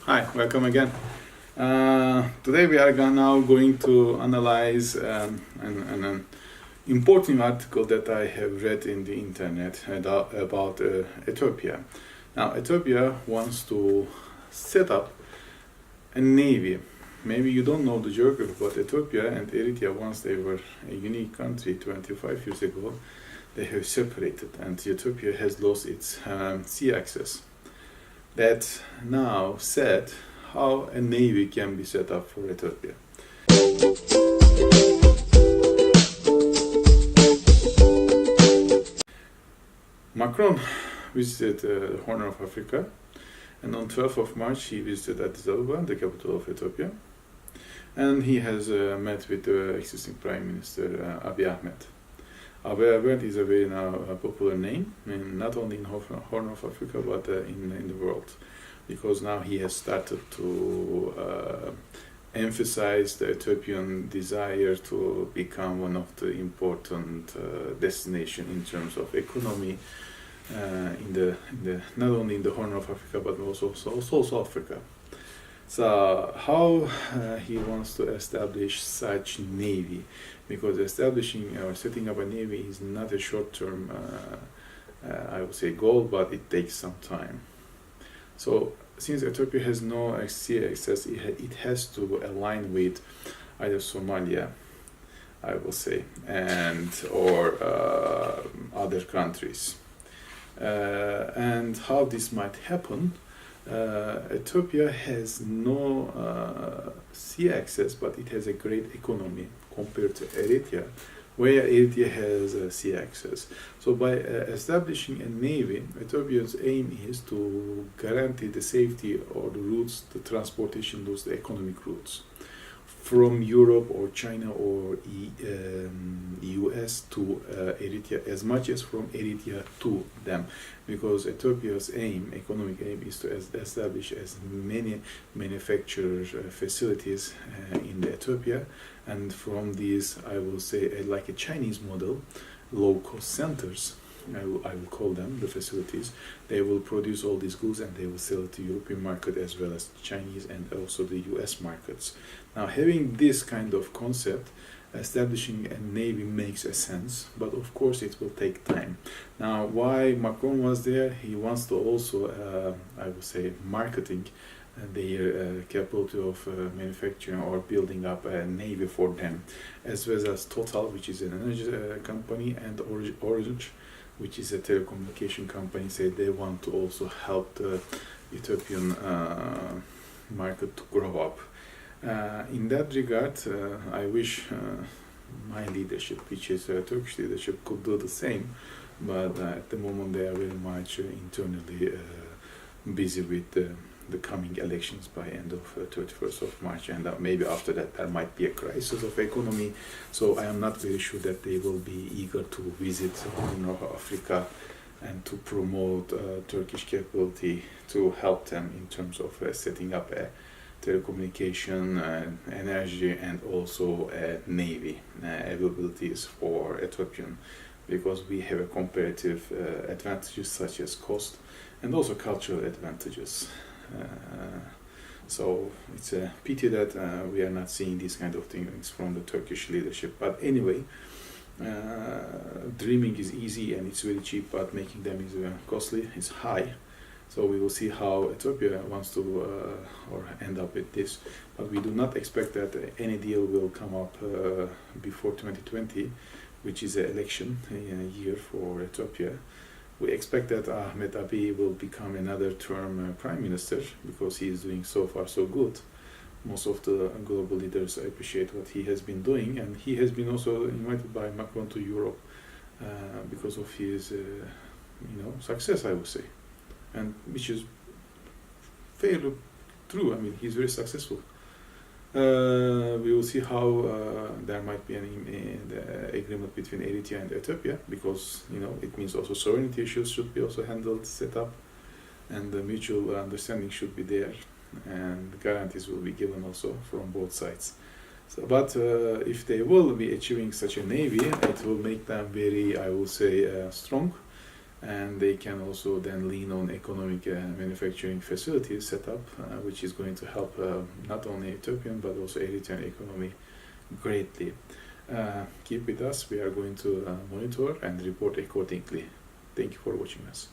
Hi, welcome again. Today we are now going to analyze an important article that I have read in the internet about Ethiopia. Now, Ethiopia wants to set up a navy. Maybe you don't know the geography, but Ethiopia and Eritrea, once they were a unique country 25 years ago, they have separated, and Ethiopia has lost its sea access. That now said, how a navy can be set up for Ethiopia. Macron visited the Horn of Africa, and on 12th of March he visited Addis Ababa, the capital of Ethiopia, and he has met with the existing Prime Minister Abiy Ahmed. Abiy Ahmed is a very now popular name, and not only in Horn of Africa but in the world, because now he has started to emphasize the Ethiopian desire to become one of the important destination in terms of economy in the not only in the Horn of Africa but also South Africa. So how he wants to establish such navy, because establishing or setting up a navy is not a short-term, I would say, goal, but it takes some time. So since Ethiopia has no sea access, it has to align with either Somalia, I will say, and or other countries. And how this might happen? Ethiopia has no sea access, but it has a great economy compared to Eritrea, where Eritrea has sea access. So by establishing a navy, Ethiopia's aim is to guarantee the safety or the routes, the transportation routes, the economic routes from Europe or China or US to Eritrea, as much as from Eritrea to them, because Ethiopia's economic aim, is to establish as many manufacturer facilities in Ethiopia, and from these, I will say, like a Chinese model, low-cost centers, I will call them the facilities. They will produce all these goods and they will sell it to European market as well as Chinese and also the US markets. Now, having this kind of concept, establishing a navy makes a sense, but of course it will take time. Now, why Macron was there? He wants to also, I would say, marketing their capability of manufacturing or building up a navy for them, as well as Total, which is an energy company, and Orange, which is a telecommunication company, say they want to also help the Ethiopian market to grow up. In that regard, I wish my leadership, which is Turkish leadership, could do the same, but at the moment they are very much internally busy with the coming elections by end of 31st of March, and maybe after that there might be a crisis of economy. So I am not very sure that they will be eager to visit North Africa and to promote Turkish capability to help them in terms of setting up a telecommunication, energy, and also navy abilities for Ethiopian, because we have a comparative advantages such as cost and also cultural advantages. So it's a pity that we are not seeing these kind of things from the Turkish leadership. But anyway, dreaming is easy and it's very cheap, but making them is costly, is high. So we will see how Ethiopia wants to or end up with this. But we do not expect that any deal will come up before 2020, which is an election year for Ethiopia. We expect that Ahmed Abiy will become another term prime minister, because he is doing so far so good. Most of the global leaders appreciate what he has been doing, and he has been also invited by Macron to Europe because of his success, I would say, and which is fairly true. I mean, he's very successful. We will see how there might be an agreement between Eritrea and Ethiopia, because it means also sovereignty issues should be also handled, set up, and the mutual understanding should be there, and guarantees will be given also from both sides. So, but if they will be achieving such a navy, it will make them very, I will say, strong, and they can also then lean on economic manufacturing facilities set up, which is going to help not only Ethiopian but also Eritrean economy greatly. Keep with us. We are going to monitor and report accordingly. Thank you for watching us.